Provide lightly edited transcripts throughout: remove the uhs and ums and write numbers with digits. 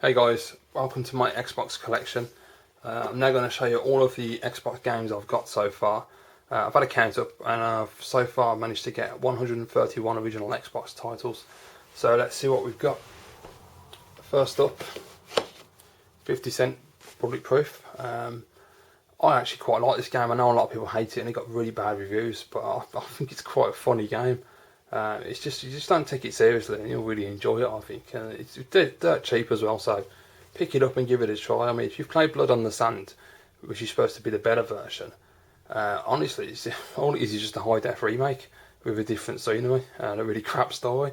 Hey guys, welcome to my Xbox collection. I'm now going to show you all of the Xbox games I've got so far. I've had a count up and I've so far managed to get 131 original Xbox titles. So let's see what we've got. First up, 50 Cent Public Proof. I actually quite like this game. I know a lot of people hate it and it got really bad reviews, but I think it's quite a funny game. It's just, you just don't take it seriously and you'll really enjoy it, I think. And it's dirt cheap as well, so pick it up and give it a try. I mean, if you've played Blood on the Sand, which is supposed to be the better version, honestly, all it is just a high def remake with a different scenery and a really crap story.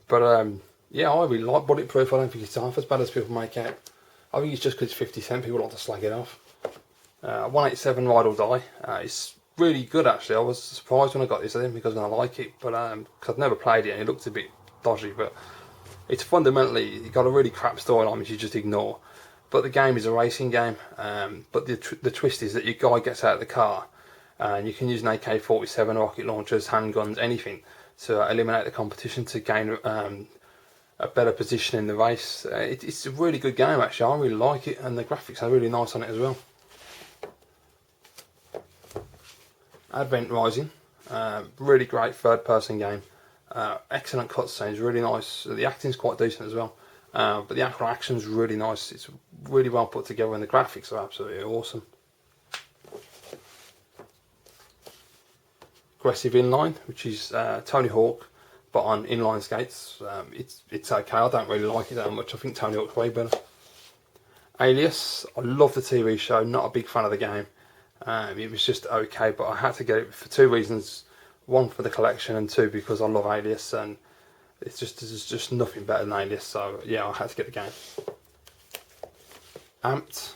But yeah, I really like Bulletproof. I don't think it's half as bad as people make out. I think it's just because it's 50 Cent, people like to slag it off. 187 Ride or Die. It's really good actually. I was surprised when I got this. I didn't think I was going to like it, but because I've never played it and it looks a bit dodgy. But it's fundamentally got a really crap storyline which you just ignore. But the game is a racing game. But the twist is that your guy gets out of the car and you can use an AK-47, rocket launchers, handguns, anything to eliminate the competition to gain a better position in the race. It's a really good game actually. I really like it, and the graphics are really nice on it as well. Advent Rising, really great third-person game. Excellent cutscenes, really nice. The acting's quite decent as well, but the actual action's really nice. It's really well put together, and the graphics are absolutely awesome. Aggressive Inline, which is Tony Hawk, but on inline skates. It's okay. I don't really like it that much. I think Tony Hawk's way better. Alias, I love the TV show. Not a big fan of the game. It was just okay, but I had to get it for two reasons. One, for the collection, and two, because I love Alias, and there's just nothing better than Alias, so yeah, I had to get the game. Amped,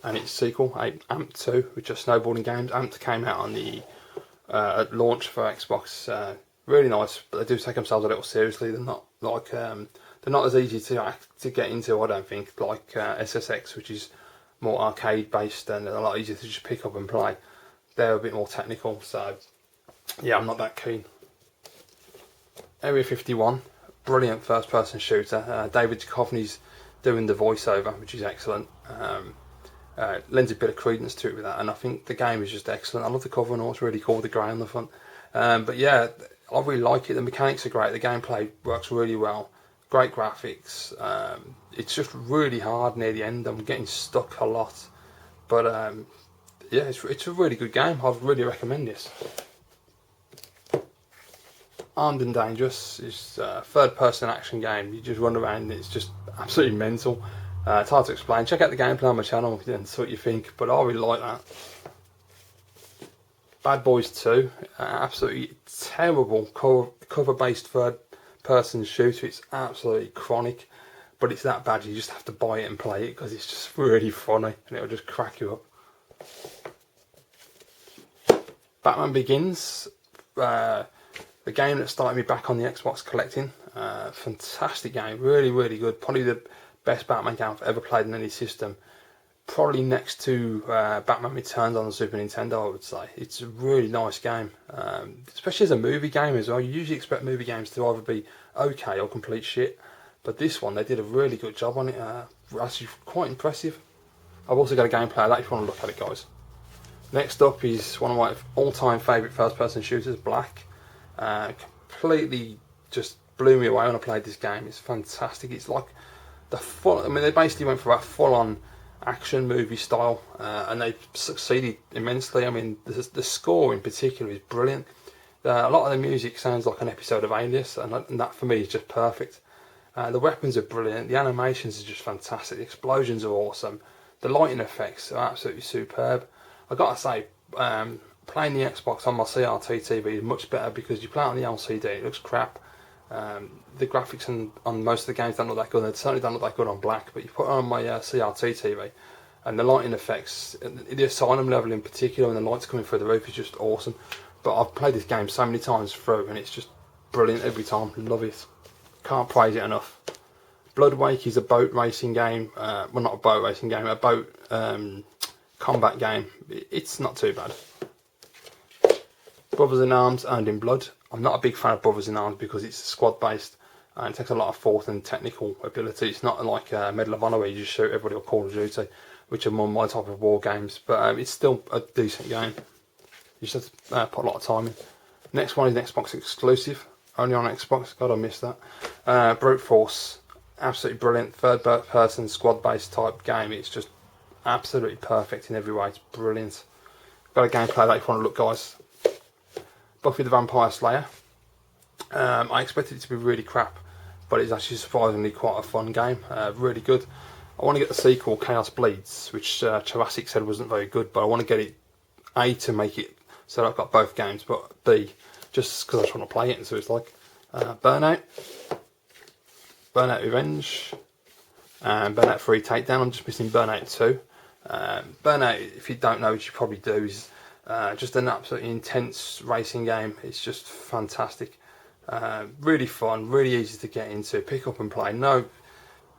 and its sequel, Amped 2, which are snowboarding games. Amped came out on the at launch for Xbox. Really nice, but they do take themselves a little seriously. They're not like they're not as easy to get into, I don't think, like SSX, which is more arcade based and a lot easier to just pick up and play. They're a bit more technical, so yeah, I'm not that keen. Area 51, brilliant first person shooter. David Duchovny's doing the voiceover, which is excellent. Lends a bit of credence to it with that, and I think the game is just excellent. I love the cover and all, it's really cool with the grey on the front. But yeah, I really like it. The mechanics are great, the gameplay works really well. Great graphics. It's just really hard near the end. I'm getting stuck a lot, but yeah, it's a really good game. I'd really recommend this. Armed and Dangerous is a third-person action game. You just run around and it's just absolutely mental. It's hard to explain. Check out the gameplay on my channel and see what you think, but I really like that. Bad Boys 2, absolutely terrible cover-based third-person shooter. It's absolutely chronic, but it's that bad you just have to buy it and play it because it's just really funny and it'll just crack you up. Batman Begins, the game that started me back on the Xbox collecting. Fantastic game, really good. Probably the best Batman game I've ever played in any system. Probably next to Batman Returns on the Super Nintendo, I would say. It's a really nice game, especially as a movie game as well. You usually expect movie games to either be okay or complete shit, but this one, they did a really good job on it. Actually quite impressive. I've also got a gameplay of that if you want to look at it, guys. Next up is one of my all-time favourite first-person shooters, Black. Completely just blew me away when I played this game. It's fantastic. It's like they basically went for a full-on action movie style, and they succeeded immensely. I mean, the score in particular is brilliant. A lot of the music sounds like an episode of Alias, and that for me is just perfect. The weapons are brilliant, the animations are just fantastic, the explosions are awesome, the lighting effects are absolutely superb. I gotta say, playing the Xbox on my CRT TV is much better because you play it on the LCD, it looks crap. The graphics on most of the games don't look that good. They certainly don't look that good on Black, but you put it on my CRT TV and the lighting effects, the Asylum level in particular, and the lights coming through the roof is just awesome. But I've played this game so many times through and it's just brilliant every time. Love it. Can't praise it enough. Bloodwake is a boat racing game. Well, not a boat racing game, a boat combat game. It's not too bad. Brothers in Arms and in Blood. I'm not a big fan of Brothers in Arms because it's squad based, and it takes a lot of thought and technical ability. It's not like Medal of Honor where you just shoot everybody or Call of Duty, which are more my type of war games, but it's still a decent game. You just have to put a lot of time in. Next one is an Xbox exclusive, only on Xbox. God, I missed that. Brute Force, absolutely brilliant. Third person squad based type game. It's just absolutely perfect in every way. It's brilliant. Got a gameplay that if you want to look, guys. Buffy the Vampire Slayer. I expected it to be really crap, but it's actually surprisingly quite a fun game. Really good. I want to get the sequel, Chaos Bleeds, which Jurassic said wasn't very good, but I want to get it, A, to make it so that I've got both games, but B, just because I just want to play it. And so it's like Burnout Revenge, and Burnout 3 Takedown. I'm just missing Burnout 2. Burnout, if you don't know, which you probably do, is just an absolutely intense racing game. It's just fantastic. Really fun, really easy to get into, pick up and play. No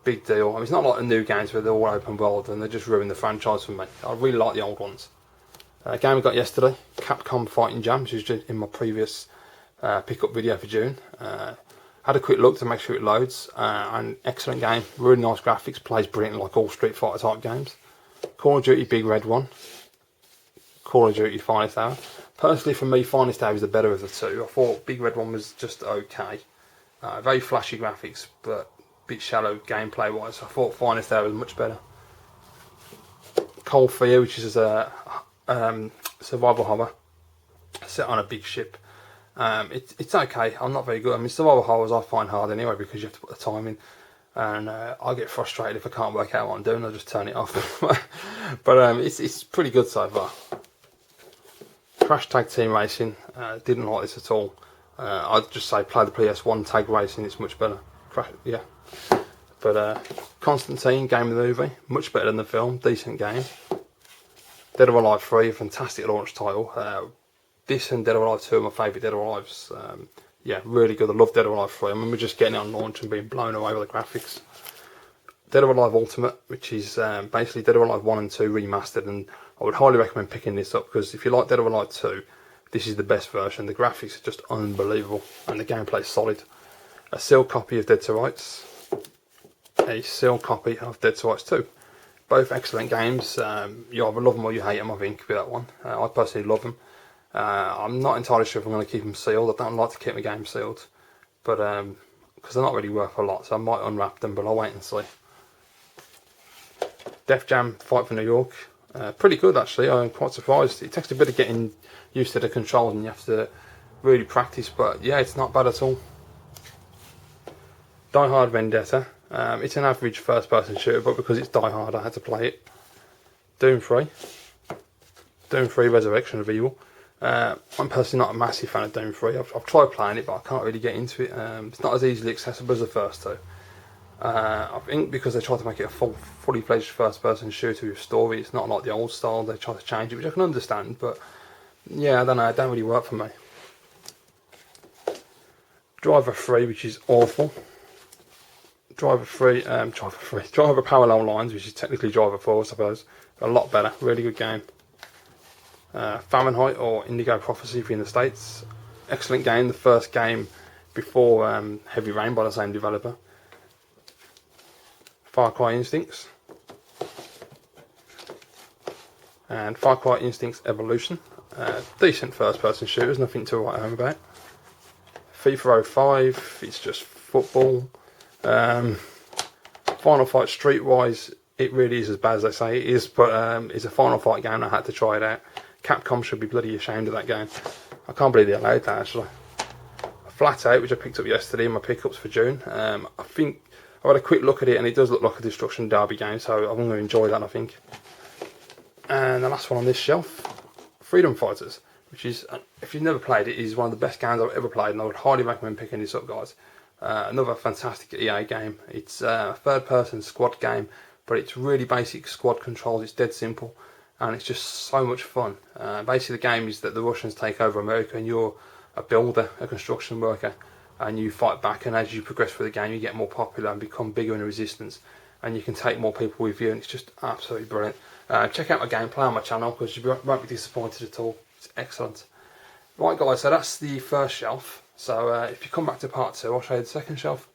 big deal. I mean, it's not like the new games where they're all open world and they just ruin the franchise for me. I really like the old ones. Game we got yesterday, Capcom Fighting Jam, which was in my previous pickup video for June. Had a quick look to make sure it loads. An excellent game, really nice graphics, plays brilliant like all Street Fighter type games. Call of Duty Big Red one. Call of Duty Finest Hour. Personally, for me, Finest Hour is the better of the two. I thought Big Red one was just okay. Very flashy graphics, but a bit shallow gameplay wise. I thought Finest Hour was much better. Cold Fear, which is a survival horror set on a big ship. It's okay. I'm not very good. I mean, survival horrors I find hard anyway because you have to put the time in, and I get frustrated if I can't work out what I'm doing. I just turn it off. But it's pretty good so far. Crash Tag Team Racing. Didn't like this at all. I'd just say play the PS1 Tag Racing. It's much better. Yeah. But Constantine, game of the movie, much better than the film. Decent game. Dead or Alive 3, a fantastic launch title. This and Dead or Alive 2 are my favourite Dead or Alives. Yeah, really good. I love Dead or Alive 3. I remember just getting it on launch and being blown away with the graphics. Dead or Alive Ultimate, which is basically Dead or Alive 1 and 2 remastered, and I would highly recommend picking this up because if you like Dead or Alive 2, this is the best version. The graphics are just unbelievable and the gameplay is solid. A sealed copy of Dead to Rights. A sealed copy of Dead to Rights 2. Both excellent games. You either love them or you hate them, I think, with that one. I personally love them. I'm not entirely sure if I'm going to keep them sealed. I don't like to keep my games sealed, but because they're not really worth a lot, so I might unwrap them, but I'll wait and see. Def Jam Fight for New York. Pretty good, actually. I'm quite surprised. It takes a bit of getting used to the controls and you have to really practice, but yeah, it's not bad at all. Die Hard Vendetta. It's an average first-person shooter, but because it's Die Hard, I had to play it. Doom 3. Doom 3 Resurrection of Evil. I'm personally not a massive fan of Doom 3. I've tried playing it, but I can't really get into it. It's not as easily accessible as the first two. I think because they tried to make it a fully fledged first-person shooter with story, it's not like the old style. They tried to change it, which I can understand, but yeah, I don't know. It don't really work for me. Driver 3, which is awful. Driver Parallel Lines, which is technically Driver 4, I suppose. A lot better, really good game. Fahrenheit or Indigo Prophecy for in the States. Excellent game, the first game before Heavy Rain by the same developer. Far Cry Instincts. And Far Cry Instincts Evolution. Decent first person shooters, nothing to write home about. FIFA 05, it's just football. Final Fight Streetwise, it really is as bad as they say it is, but it's a Final Fight game. I had to try it out. Capcom should be bloody ashamed of that game. I can't believe they allowed that, actually. Flat Out, which I picked up yesterday in my pickups for June. I think I had a quick look at it and it does look like a Destruction Derby game, so I'm going to enjoy that, I think. And the last one on this shelf, Freedom Fighters, which is, if you've never played it, is one of the best games I've ever played, and I would highly recommend picking this up, guys. Another fantastic EA game. It's a third-person squad game, but it's really basic squad controls. It's dead simple, and it's just so much fun. Basically, the game is that the Russians take over America, and you're a builder, a construction worker, and you fight back. And as you progress through the game, you get more popular and become bigger in the resistance, and you can take more people with you, and it's just absolutely brilliant. Check out my gameplay on my channel because you won't be disappointed at all. It's excellent. Right, guys, so that's the first shelf. So if you come back to part 2, I'll show you the second shelf.